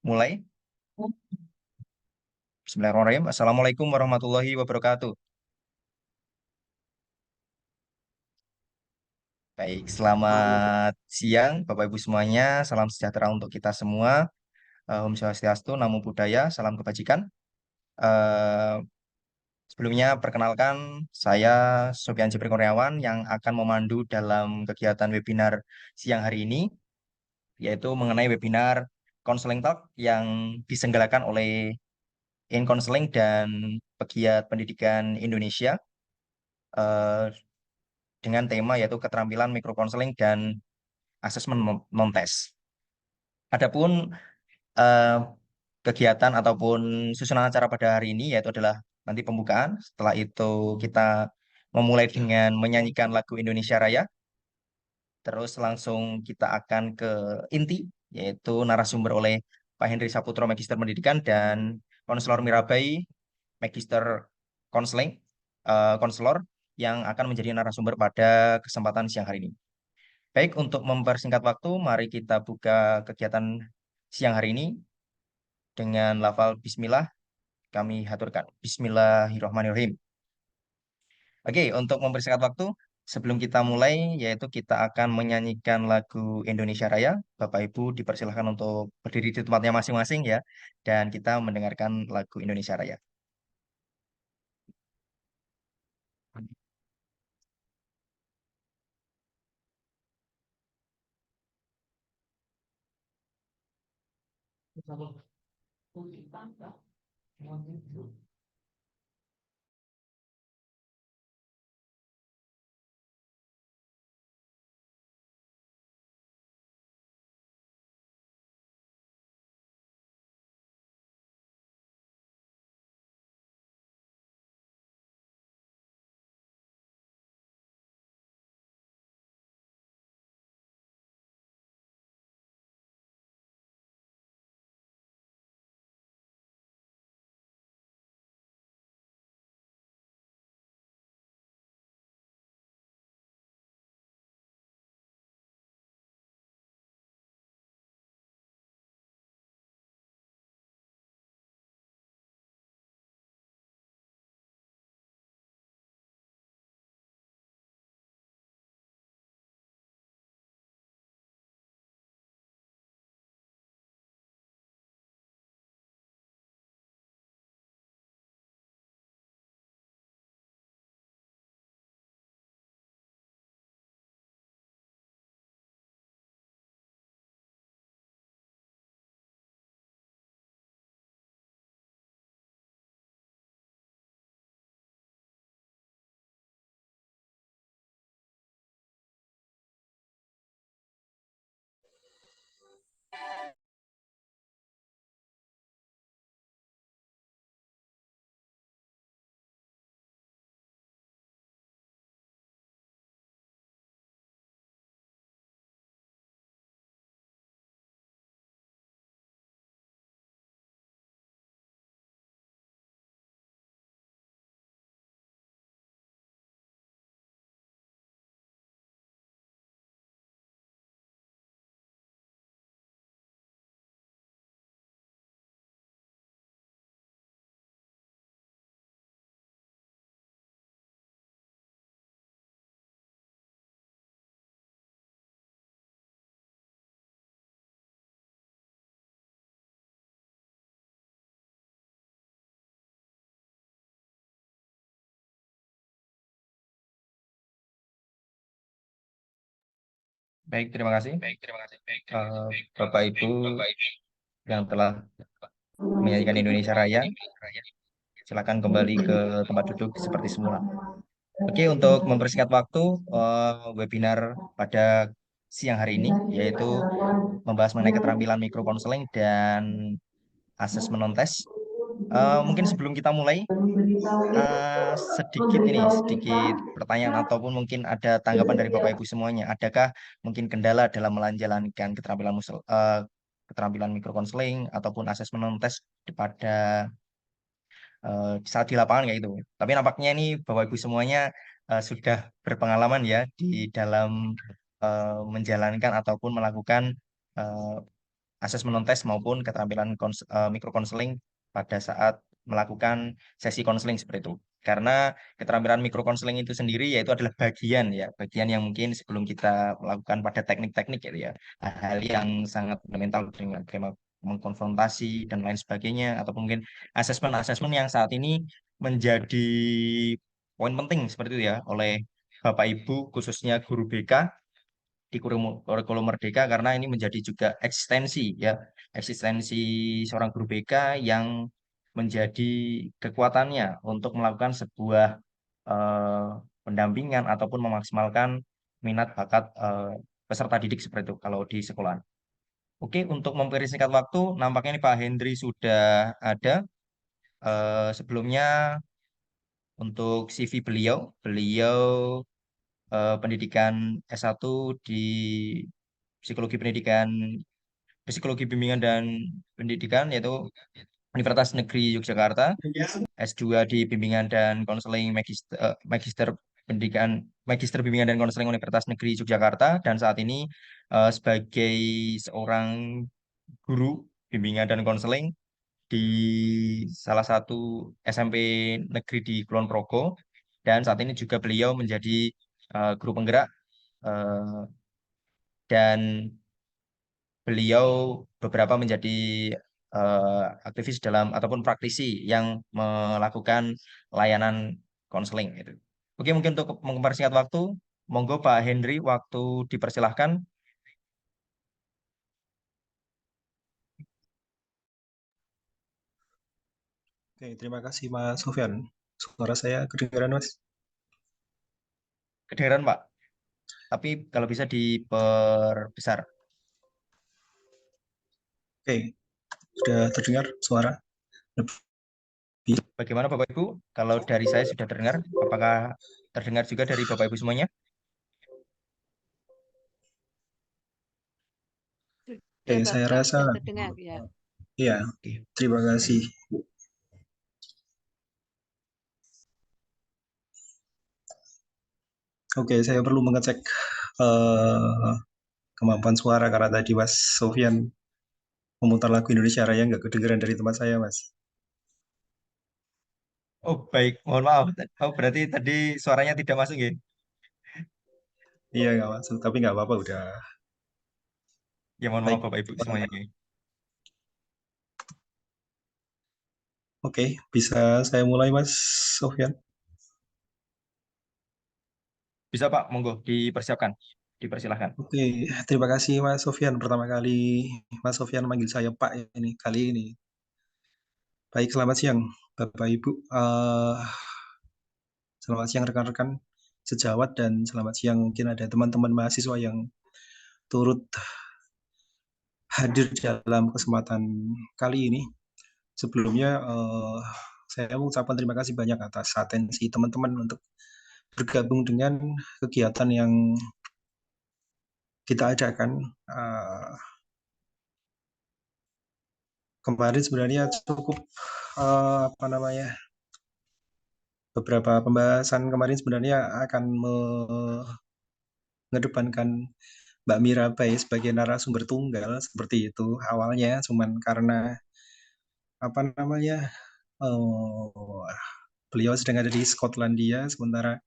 Mulai. Bismillahirrahmanirrahim. Assalamualaikum warahmatullahi wabarakatuh. Baik, selamat siang Bapak Ibu semuanya. Salam sejahtera untuk kita semua. Om Swastiastu, Namo Buddhaya, salam kebajikan. Eh, Sebelumnya perkenalkan saya Sofyan Jibrin Kurniawan yang akan memandu dalam kegiatan webinar siang hari ini, yaitu mengenai webinar Counseling Talk yang diselenggarakan oleh In Counseling dan Pegiat Pendidikan Indonesia, eh, dengan tema yaitu keterampilan mikrokonseling dan asesmen non-tes. Adapun eh, kegiatan ataupun susunan acara pada hari ini yaitu adalah nanti pembukaan. Setelah itu kita memulai dengan menyanyikan lagu Indonesia Raya. Terus langsung kita akan ke inti, yaitu narasumber oleh Pak Henry Saputro, Magister Pendidikan, dan Konselor Mirabai, Magister Konseling, Konselor, yang akan menjadi narasumber pada kesempatan siang hari ini. Baik, untuk mempersingkat waktu, mari kita buka kegiatan siang hari ini dengan lafal Bismillah. Kami haturkan. Bismillahirrahmanirrahim. Oke, untuk mempersingkat waktu, sebelum kita mulai, yaitu kita akan menyanyikan lagu Indonesia Raya. Bapak Ibu dipersilahkan untuk berdiri di tempatnya masing-masing ya, dan kita mendengarkan lagu Indonesia Raya. Baik, terima kasih. Bapak Ibu yang telah menyanyikan Indonesia Raya, silakan kembali ke tempat duduk seperti semula. Oke, untuk mempersingkat waktu, webinar pada siang hari ini yaitu membahas mengenai keterampilan mikrokonseling dan asesmen non-tes. Mungkin sebelum kita mulai, sedikit pertanyaan ataupun mungkin ada tanggapan dari Bapak Ibu semuanya. Adakah mungkin kendala dalam menjalankan keterampilan mikrokonseling ataupun asesmen non-tes pada saat di lapangan kayak gitu. Tapi nampaknya ini Bapak Ibu semuanya sudah berpengalaman ya di dalam menjalankan ataupun melakukan asesmen non-tes maupun keterampilan mikrokonseling pada saat melakukan sesi konseling seperti itu. Karena keterampilan mikrokonseling itu sendiri yaitu adalah bagian ya, bagian yang mungkin sebelum kita melakukan pada teknik-teknik gitu ya, hal yang sangat fundamental dengan tema mengkonfrontasi dan lain sebagainya, atau mungkin asesmen-asesmen yang saat ini menjadi poin penting seperti itu ya oleh Bapak Ibu khususnya guru BK di kurikulum Merdeka, karena ini menjadi juga eksistensi ya, eksistensi seorang guru BK yang menjadi kekuatannya untuk melakukan sebuah eh, pendampingan ataupun memaksimalkan minat bakat peserta didik seperti itu kalau di sekolah. Oke, untuk mempersingkat waktu, nampaknya ini Pak Hendri sudah ada. Sebelumnya untuk CV beliau, beliau pendidikan S1 di psikologi pendidikan, psikologi bimbingan dan pendidikan yaitu Universitas Negeri Yogyakarta, S2 di bimbingan dan konseling magister pendidikan, magister bimbingan dan konseling Universitas Negeri Yogyakarta, dan saat ini sebagai seorang guru bimbingan dan konseling di salah satu SMP negeri di Kulon Progo, dan saat ini juga beliau menjadi guru penggerak, eh, dan beliau beberapa menjadi aktivis dalam ataupun praktisi yang melakukan layanan konseling gitu. Oke, mungkin untuk mempersingkat waktu, monggo Pak Henry, waktu dipersilahkan. Oke, terima kasih Mas Sofyan. Suara saya kedengaran, Mas? Kedengaran Pak, tapi kalau bisa diperbesar. Oke, sudah terdengar suara lebih. Bagaimana Bapak Ibu? Kalau dari saya sudah terdengar, apakah terdengar juga dari Bapak Ibu semuanya? Oke, Sudah saya Bapak, rasa, sudah terdengar ya. ya, Oke. terima kasih. Oke, saya perlu mengecek eh, kemampuan suara karena tadi Mas Sofyan memutar lagu Indonesia Raya nggak kedengeran dari tempat saya, Mas. Oh baik, mohon maaf. Oh berarti tadi suaranya tidak masuk ya? Iya, nggak masuk, tapi nggak apa-apa, udah Ya mohon maaf baik. Bapak Ibu semuanya. Oke, bisa saya mulai, Mas Sofyan? Bisa Pak, monggo dipersiapkan, dipersilahkan. Oke, terima kasih Mas Sofyan. Pertama kali Mas Sofyan manggil saya Pak ini kali ini. Baik, selamat siang Bapak Ibu. Selamat siang rekan-rekan sejawat dan selamat siang mungkin ada teman-teman mahasiswa yang turut hadir dalam kesempatan kali ini. Sebelumnya saya mengucapkan terima kasih banyak atas atensi teman-teman untuk bergabung dengan kegiatan yang kita adakan. Kemarin sebenarnya cukup apa namanya, beberapa pembahasan kemarin sebenarnya akan mengedepankan Mbak Mirabai sebagai narasumber tunggal seperti itu awalnya, cuman karena apa namanya, eh, beliau sedang ada di Skotlandia, sementara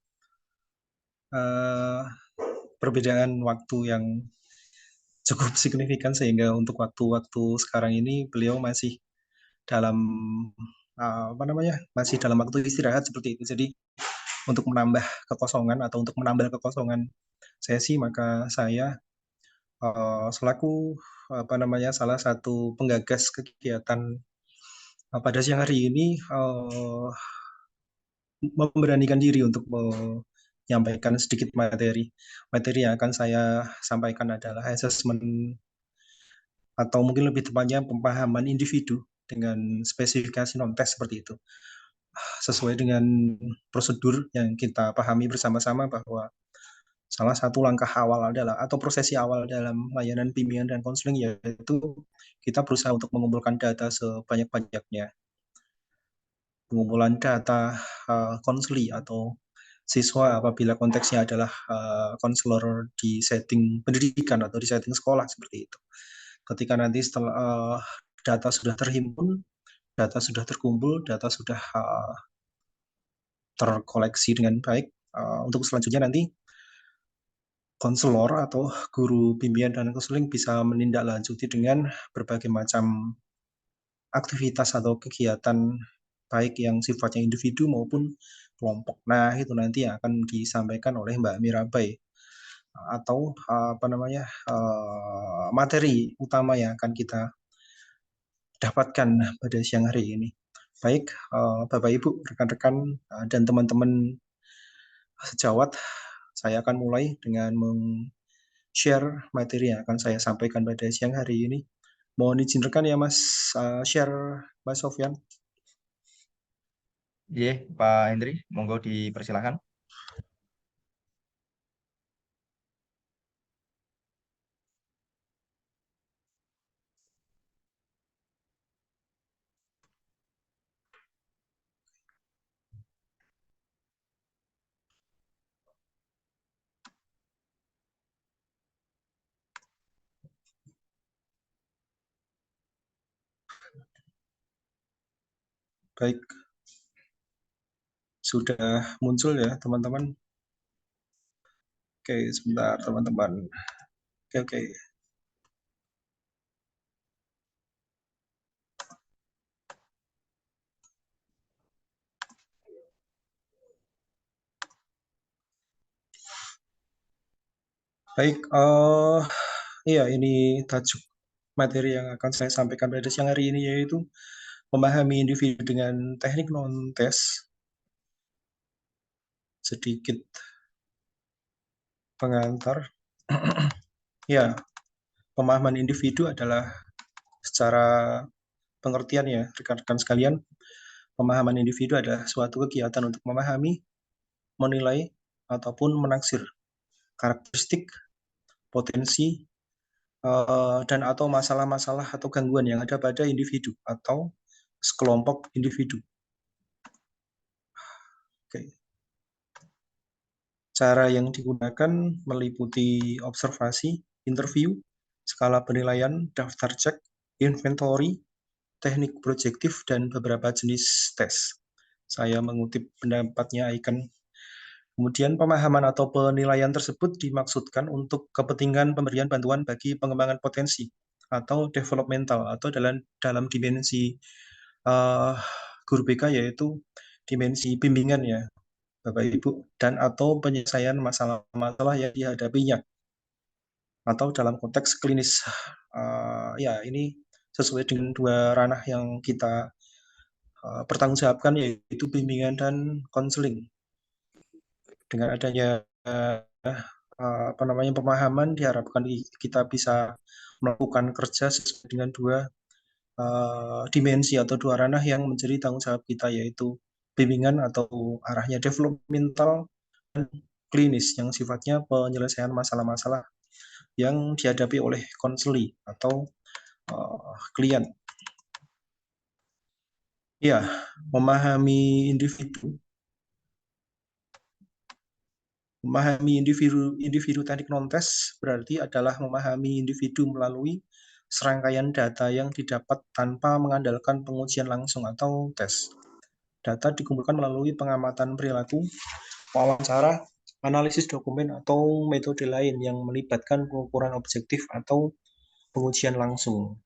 eh, perbedaan waktu yang cukup signifikan sehingga untuk waktu-waktu sekarang ini beliau masih dalam apa namanya, masih dalam waktu istirahat seperti itu. Jadi untuk menambah kekosongan atau untuk menambah kekosongan sesi, maka saya selaku apa namanya, salah satu penggagas kegiatan pada siang hari ini memberanikan diri untuk menyampaikan sedikit materi. Materi yang akan saya sampaikan adalah asesmen atau mungkin lebih tepatnya pemahaman individu dengan spesifikasi non-tes seperti itu. Sesuai dengan prosedur yang kita pahami bersama-sama bahwa salah satu langkah awal adalah atau prosesi awal dalam layanan bimbingan dan konseling yaitu kita berusaha untuk mengumpulkan data sebanyak-banyaknya. Pengumpulan data konseli atau siswa apabila konteksnya adalah konselor di setting pendidikan atau di setting sekolah seperti itu. Ketika nanti setelah data sudah terhimpun, data sudah terkumpul, data sudah terkoleksi dengan baik, untuk selanjutnya nanti konselor atau guru bimbingan dan konseling bisa menindaklanjuti dengan berbagai macam aktivitas atau kegiatan baik yang sifatnya individu maupun kelompok. Nah, itu nanti akan disampaikan oleh Mbak Mirabai atau apa namanya materi utama yang akan kita dapatkan pada siang hari ini. Baik, Bapak Ibu, rekan-rekan dan teman-teman sejawat, saya akan mulai dengan share materi yang akan saya sampaikan pada siang hari ini. Mohon izin rekan ya Mas, share Mas Sofyan. Iya, Pak Hendri, monggo dipersilakan. Baik, sudah muncul ya teman-teman. Oke, sebentar teman-teman. Oke, oke. Baik, iya ini tajuk materi yang akan saya sampaikan pada siang hari ini yaitu memahami individu dengan teknik non-tes. Sedikit pengantar. Ya, pemahaman individu adalah secara pengertian ya, rekan-rekan sekalian, pemahaman individu adalah suatu kegiatan untuk memahami, menilai, ataupun menaksir karakteristik, potensi, dan atau masalah-masalah atau gangguan yang ada pada individu atau sekelompok individu. Oke. Cara yang digunakan meliputi observasi, interview, skala penilaian, daftar cek, inventory, teknik projektif, dan beberapa jenis tes. Saya mengutip pendapatnya Icon. Kemudian pemahaman atau penilaian tersebut dimaksudkan untuk kepentingan pemberian bantuan bagi pengembangan potensi atau developmental atau dalam dimensi uh, guru BK yaitu dimensi bimbingan ya Bapak Ibu dan atau penyelesaian masalah-masalah yang dihadapinya atau dalam konteks klinis. Ya ini sesuai dengan dua ranah yang kita pertanggungjawabkan yaitu bimbingan dan konseling. Dengan adanya apa namanya pemahaman diharapkan kita bisa melakukan kerja sesuai dengan dua dimensi atau dua ranah yang menjadi tanggung jawab kita yaitu bimbingan atau arahnya developmental dan klinis yang sifatnya penyelesaian masalah-masalah yang dihadapi oleh konseli atau klien. Ya, memahami individu. Memahami individu teknik non-tes berarti adalah memahami individu melalui serangkaian data yang didapat tanpa mengandalkan pengujian langsung atau tes. Data dikumpulkan melalui pengamatan perilaku, wawancara, analisis dokumen, atau metode lain yang melibatkan pengukuran objektif atau pengujian langsung.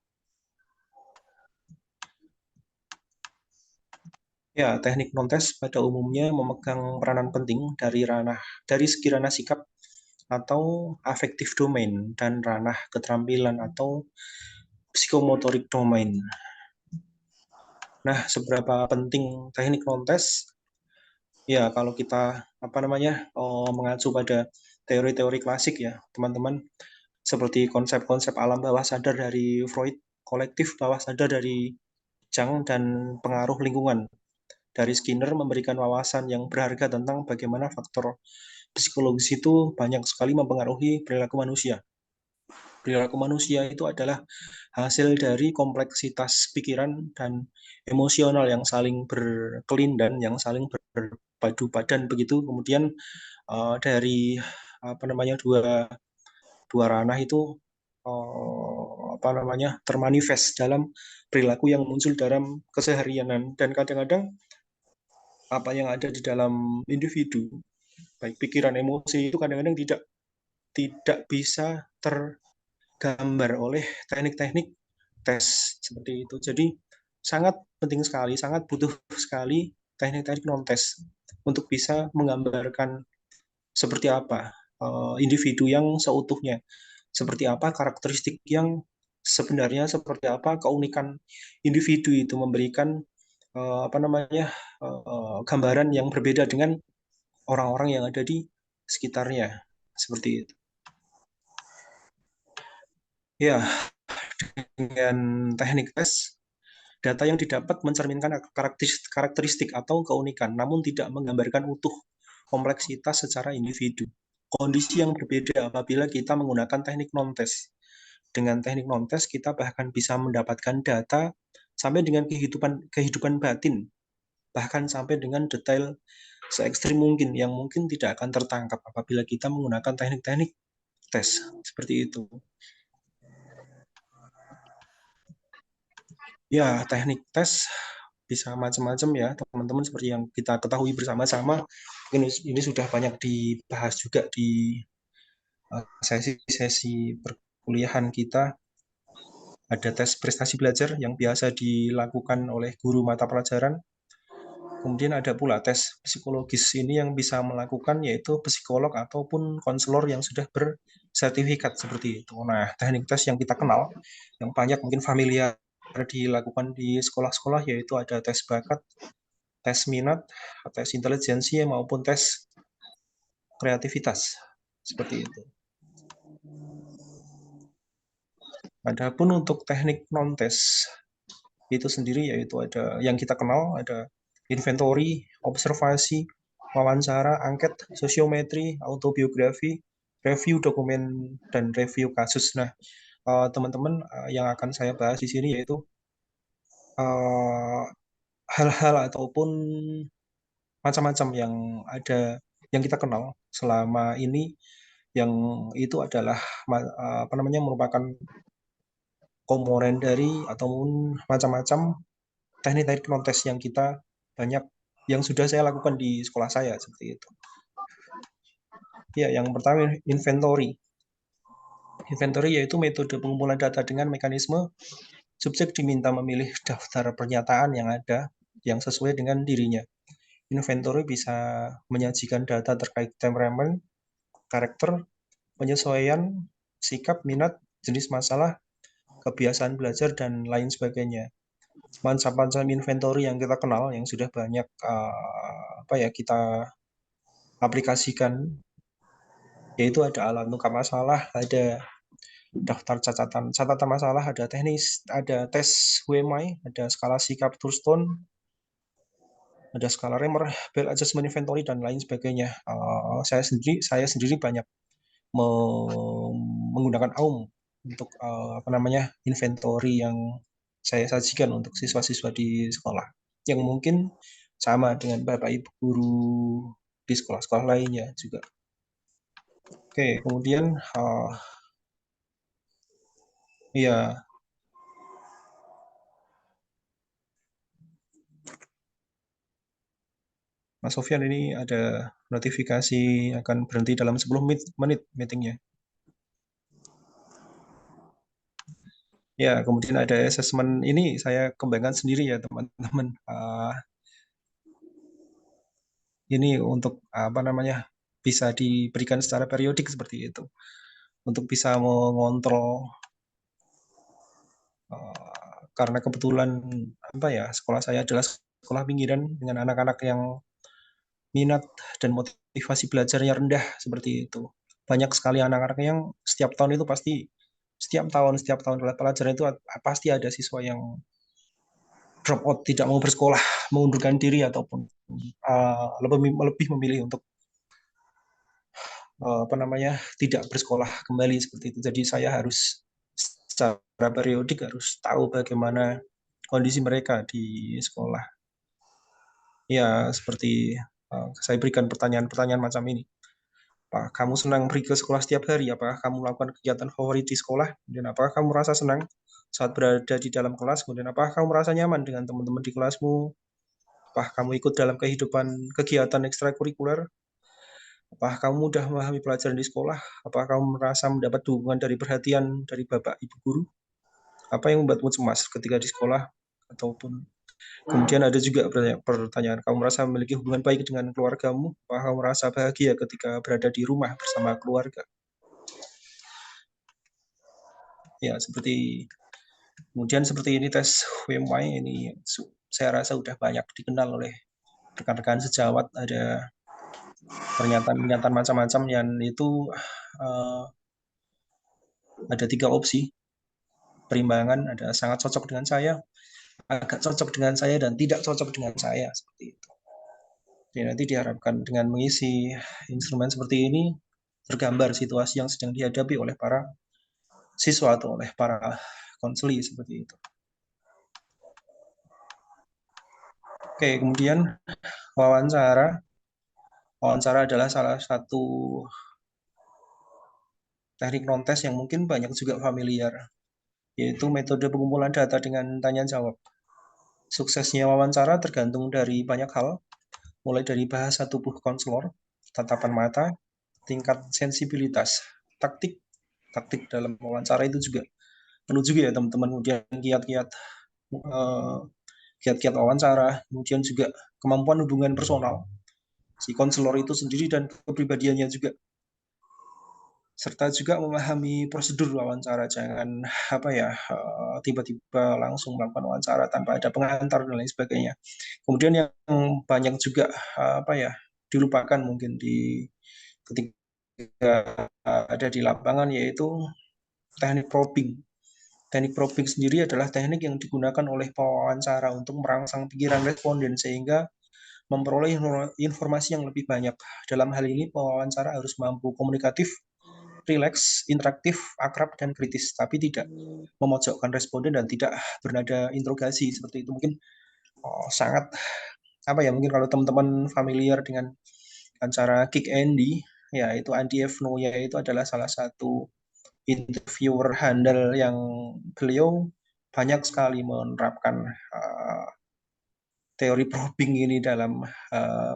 Ya, teknik non-tes pada umumnya memegang peranan penting dari segi ranah sikap atau affective domain dan ranah keterampilan atau psikomotorik domain. Nah, seberapa penting teknik non-tes? Ya, kalau kita apa namanya mengacu pada teori-teori klasik ya, teman-teman, seperti konsep-konsep alam bawah sadar dari Freud, kolektif bawah sadar dari Jung, dan pengaruh lingkungan dari Skinner memberikan wawasan yang berharga tentang bagaimana faktor psikologis itu banyak sekali mempengaruhi perilaku manusia. Perilaku manusia itu adalah hasil dari kompleksitas pikiran dan emosional yang saling berkelindan, yang saling berpadu padan begitu. Kemudian dari apa namanya dua dua ranah itu termanifest dalam perilaku yang muncul dalam keseharianan. Dan kadang-kadang apa yang ada di dalam individu, baik pikiran, emosi, itu kadang-kadang tidak bisa tergambar oleh teknik-teknik tes seperti itu. Jadi sangat penting sekali, sangat butuh sekali teknik-teknik non-tes untuk bisa menggambarkan seperti apa individu yang seutuhnya, seperti apa karakteristik yang sebenarnya, seperti apa keunikan individu itu, memberikan gambaran yang berbeda dengan orang-orang yang ada di sekitarnya, seperti itu. Ya, dengan teknik tes, data yang didapat mencerminkan karakteristik atau keunikan, namun tidak menggambarkan utuh kompleksitas secara individu. Kondisi yang berbeda apabila kita menggunakan teknik non-tes. Dengan teknik non-tes, kita bahkan bisa mendapatkan data sampai dengan kehidupan batin, bahkan sampai dengan detail se-ekstrim mungkin, yang mungkin tidak akan tertangkap apabila kita menggunakan teknik-teknik tes. Seperti itu. Ya, teknik tes bisa macam-macam ya, teman-teman, seperti yang kita ketahui bersama-sama. Ini sudah banyak dibahas juga di sesi-sesi perkuliahan kita. Ada tes prestasi belajar yang biasa dilakukan oleh guru mata pelajaran. Kemudian ada pula tes psikologis, ini yang bisa melakukan yaitu psikolog ataupun konselor yang sudah bersertifikat seperti itu. Nah, teknik tes yang kita kenal, yang banyak mungkin familiar dilakukan di sekolah-sekolah, yaitu ada tes bakat, tes minat, tes intelijensi, maupun tes kreativitas. Seperti itu. Adapun untuk teknik non-tes itu sendiri, yaitu ada yang kita kenal, ada inventory, observasi, wawancara, angket, sosiometri, autobiografi, review dokumen, dan review kasus. Nah, teman-teman, yang akan saya bahas di sini yaitu hal-hal ataupun macam-macam yang ada, yang kita kenal selama ini, yang itu adalah merupakan komponen dari ataupun macam-macam teknik-teknik non-tes yang kita banyak, yang sudah saya lakukan di sekolah saya, seperti itu. Ya, yang pertama inventory. Inventory yaitu metode pengumpulan data dengan mekanisme subjek diminta memilih daftar pernyataan yang ada yang sesuai dengan dirinya. Inventory bisa menyajikan data terkait temperamen, karakter, penyesuaian, sikap, minat, jenis masalah, kebiasaan belajar, dan lain sebagainya. Macam-macam inventory yang kita kenal, yang sudah banyak kita aplikasikan, yaitu ada alat tukar masalah, ada daftar catatan masalah, ada teknis, ada tes WMI, ada skala sikap Thurston, ada skala Remer, Bell Adjustment Inventory, dan lain sebagainya. Saya sendiri banyak menggunakan AUM untuk inventory yang saya sajikan untuk siswa-siswa di sekolah, yang mungkin sama dengan Bapak Ibu guru di sekolah-sekolah lainnya juga. Oke, kemudian ya, Mas Sofyan, ini ada notifikasi akan berhenti dalam 10 menit meetingnya. Ya, kemudian ada assessment, ini saya kembangkan sendiri ya teman-teman. Ini untuk bisa diberikan secara periodik seperti itu, untuk bisa mengontrol, karena kebetulan sekolah saya adalah sekolah pinggiran dengan anak-anak yang minat dan motivasi belajarnya rendah seperti itu. Banyak sekali anak-anak yang setiap tahun itu pasti, setiap tahun pelajaran itu pasti ada siswa yang drop out, tidak mau bersekolah, mengundurkan diri, ataupun lebih memilih untuk tidak bersekolah kembali seperti itu. Jadi saya harus secara periodik harus tahu bagaimana kondisi mereka di sekolah. Ya, seperti saya berikan pertanyaan-pertanyaan macam ini. Apakah kamu senang pergi ke sekolah setiap hari? Apakah kamu melakukan kegiatan favorit di sekolah? Kemudian apakah kamu merasa senang saat berada di dalam kelas? Kemudian apakah kamu merasa nyaman dengan teman-teman di kelasmu? Apakah kamu ikut dalam kehidupan kegiatan ekstrakurikuler? Apakah kamu mudah memahami pelajaran di sekolah? Apakah kamu merasa mendapat dukungan dari perhatian dari bapak ibu guru? Apa yang membuatmu cemas ketika di sekolah? Ataupun kemudian ada juga pertanyaan, kamu merasa memiliki hubungan baik dengan keluargamu? Apakah kamu merasa bahagia ketika berada di rumah bersama keluarga? Ya, kemudian seperti ini tes WMY ini saya rasa sudah banyak dikenal oleh rekan-rekan sejawat. Ada pernyataan-pernyataan macam-macam yang itu ada 3 opsi perimbangan, ada sangat cocok dengan saya, agak cocok dengan saya, dan tidak cocok dengan saya, seperti itu. Jadi nanti diharapkan dengan mengisi instrumen seperti ini tergambar situasi yang sedang dihadapi oleh para siswa atau oleh para konseli seperti itu. Oke, kemudian wawancara. Wawancara adalah salah satu teknik non-tes yang mungkin banyak juga familiar, yaitu metode pengumpulan data dengan tanya jawab. Suksesnya wawancara tergantung dari banyak hal, mulai dari bahasa tubuh konselor, tatapan mata, tingkat sensibilitas, taktik taktik dalam wawancara itu juga perlu juga ya teman-teman. Kemudian kiat-kiat wawancara, kemudian juga kemampuan hubungan personal si konselor itu sendiri dan kepribadiannya juga, serta juga memahami prosedur wawancara. Jangan tiba-tiba langsung melakukan wawancara tanpa ada pengantar dan lain sebagainya. Kemudian yang banyak juga dilupakan mungkin ketika ada di lapangan, yaitu teknik probing. Teknik probing sendiri adalah teknik yang digunakan oleh pewawancara untuk merangsang pikiran responden sehingga memperoleh informasi yang lebih banyak. Dalam hal ini, pewawancara harus mampu komunikatif, rileks, interaktif, akrab, dan kritis, tapi tidak memojokkan responden dan tidak bernada interogasi seperti itu. Mungkin sangat mungkin kalau teman-teman familiar dengan acara Kick Andy, ya itu Andy F. Noya itu adalah salah satu interviewer handal yang beliau banyak sekali menerapkan teori probing ini dalam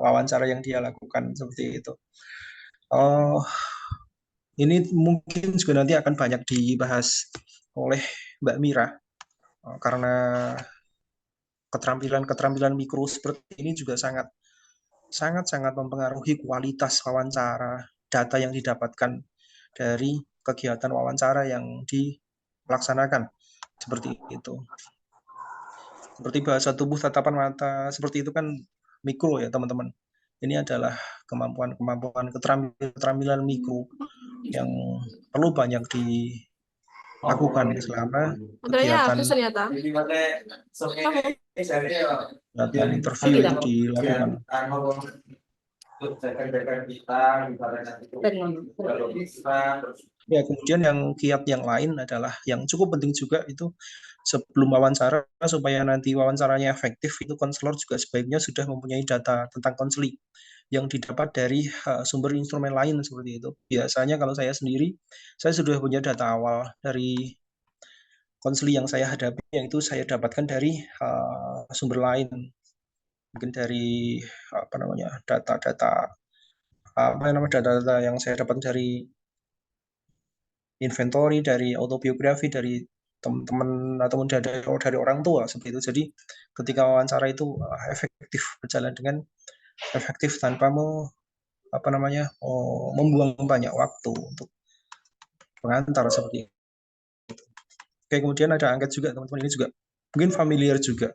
wawancara yang dia lakukan seperti itu. Ini mungkin juga nanti akan banyak dibahas oleh Mbak Mira, karena keterampilan mikro seperti ini juga sangat mempengaruhi kualitas wawancara, data yang didapatkan dari kegiatan wawancara yang dilaksanakan seperti itu. Seperti bahasa tubuh, tatapan mata, seperti itu kan mikro ya teman-teman. Ini adalah keterampilan mikro yang perlu banyak dilakukan selama kegiatan interview itu dilakukan. Ya, kemudian kiat yang lain adalah yang cukup penting juga itu sebelum wawancara, supaya nanti wawancaranya efektif, itu konselor juga sebaiknya sudah mempunyai data tentang konseling yang didapat dari sumber instrumen lain seperti itu. Biasanya kalau saya sendiri, saya sudah punya data awal dari konseling yang saya hadapi, yang itu saya dapatkan dari sumber lain, mungkin dari data-data yang saya dapat dari inventory, dari autobiografi, dari teman-teman ataupun dari orang tua seperti itu. Jadi ketika wawancara itu efektif, berjalan dengan efektif tanpa membuang banyak waktu untuk pengantar seperti itu. Oke, kemudian ada angket juga teman-teman, ini juga mungkin familiar juga.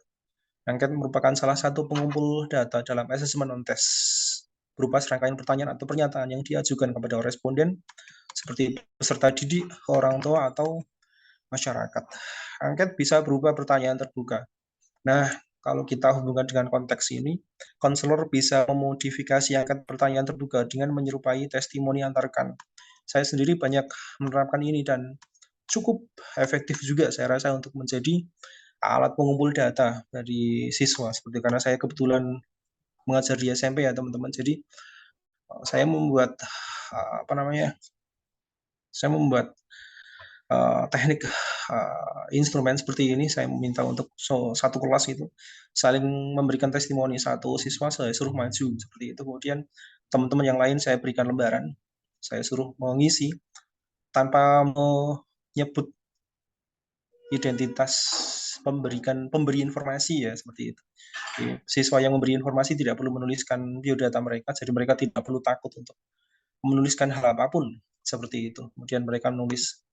Angket merupakan salah satu pengumpul data dalam asesmen on test, berupa serangkaian pertanyaan atau pernyataan yang diajukan kepada responden seperti peserta didik, orang tua, atau masyarakat. Angket bisa berupa pertanyaan terbuka. Nah, kalau kita hubungkan dengan konteks ini, konselor bisa memodifikasi angket pertanyaan terbuka dengan menyerupai testimoni antar rekan. Saya sendiri banyak menerapkan ini dan cukup efektif juga saya rasa untuk menjadi alat pengumpul data dari siswa, seperti karena saya kebetulan mengajar di SMP ya teman-teman. Jadi Saya membuat apa namanya? Saya membuat teknik instrumen seperti ini. Saya meminta untuk satu kelas itu saling memberikan testimoni. Satu siswa saya suruh maju seperti itu. Kemudian teman-teman yang lain saya berikan lembaran. Saya suruh mengisi tanpa menyebut identitas pemberi informasi ya seperti itu. Jadi, siswa yang memberi informasi tidak perlu menuliskan biodata mereka, jadi mereka tidak perlu takut untuk menuliskan hal apapun seperti itu. Kemudian mereka menulis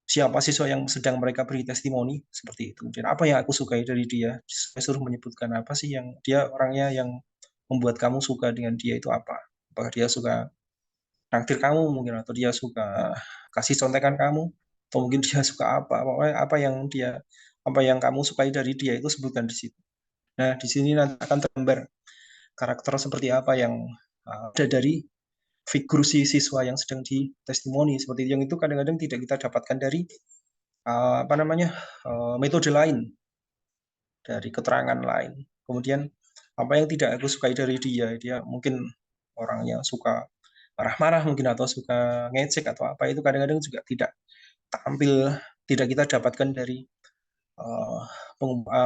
siapa siswa yang sedang mereka beri testimoni seperti itu. Kemudian apa yang aku sukai dari dia, saya suruh menyebutkan apa sih yang dia orangnya yang membuat kamu suka dengan dia itu apa. Apakah dia suka naktir kamu mungkin, atau dia suka kasih contekan kamu, atau mungkin dia suka apa. Pokoknya apa yang kamu sukai dari dia itu sebutkan di situ. Nah, di sini nanti akan tergambar karakter seperti apa yang ada dari figur si siswa yang sedang di testimoni seperti yang itu kadang-kadang tidak kita dapatkan dari apa namanya metode lain, dari keterangan lain. Kemudian apa yang tidak aku sukai dari dia, dia mungkin orangnya suka marah-marah mungkin, atau suka ngecek atau apa, itu kadang-kadang juga tidak tampil, tidak kita dapatkan dari uh,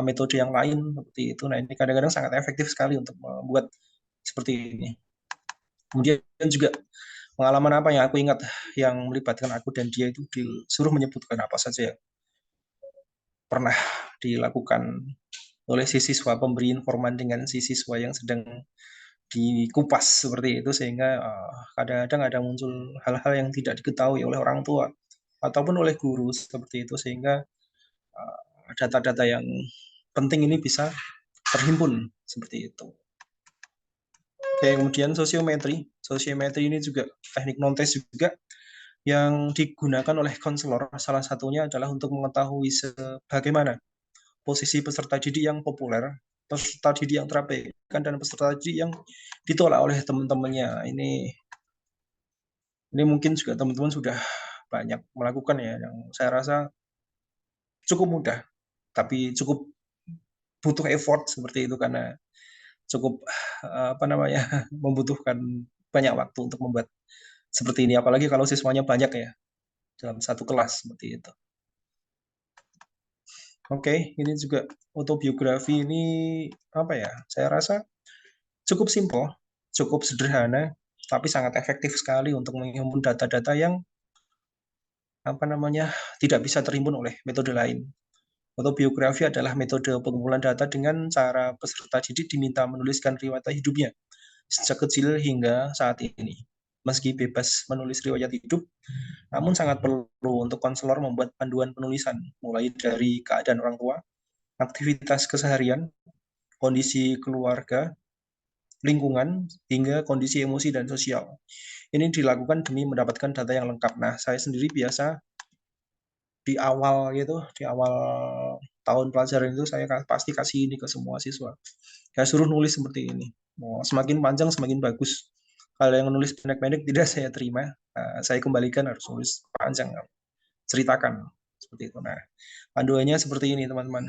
metode yang lain seperti itu. Nah, ini kadang-kadang sangat efektif sekali untuk membuat seperti ini. Kemudian juga pengalaman apa yang aku ingat yang melibatkan aku dan dia itu disuruh menyebutkan apa saja yang pernah dilakukan oleh si siswa pemberi informan dengan si siswa yang sedang dikupas seperti itu, sehingga kadang-kadang ada muncul hal-hal yang tidak diketahui oleh orang tua ataupun oleh guru seperti itu, sehingga data-data yang penting ini bisa terhimpun seperti itu. Oke, kemudian sosiometri. Sosiometri ini juga teknik non-tes juga yang digunakan oleh konselor. Salah satunya adalah untuk mengetahui bagaimana posisi peserta didik yang populer, peserta didik yang terabaikan, dan peserta didik yang ditolak oleh teman-temannya. Ini mungkin juga teman-teman sudah banyak melakukan ya, yang saya rasa cukup mudah, tapi cukup butuh effort seperti itu, karena cukup apa namanya membutuhkan banyak waktu untuk membuat seperti ini, apalagi kalau siswanya banyak ya dalam satu kelas seperti itu. Oke, ini juga autobiografi ini apa ya? Saya rasa cukup simpel, cukup sederhana, tapi sangat efektif sekali untuk menghimpun data-data yang apa namanya tidak bisa terhimpun oleh metode lain. Autobiografi adalah metode pengumpulan data dengan cara peserta didik diminta menuliskan riwayat hidupnya sejak kecil hingga saat ini. Meski bebas menulis riwayat hidup, namun sangat perlu untuk konselor membuat panduan penulisan, mulai dari keadaan orang tua, aktivitas keseharian, kondisi keluarga, lingkungan, hingga kondisi emosi dan sosial. Ini dilakukan demi mendapatkan data yang lengkap. Nah, saya sendiri biasa di awal gitu, di awal tahun pelajaran itu saya pasti kasih ini ke semua siswa. Saya suruh nulis seperti ini. Semakin panjang semakin bagus. Kalau yang nulis pendek-pendek tidak saya terima. Saya kembalikan harus nulis panjang. Ceritakan seperti itu. Nah, panduannya seperti ini teman-teman.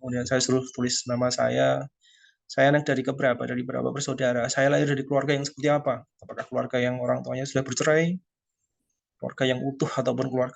Kemudian saya suruh tulis nama saya anak dari keberapa, dari berapa bersaudara, saya lahir dari keluarga yang seperti apa, apakah keluarga yang orang tuanya sudah bercerai, keluarga yang utuh, ataupun keluarga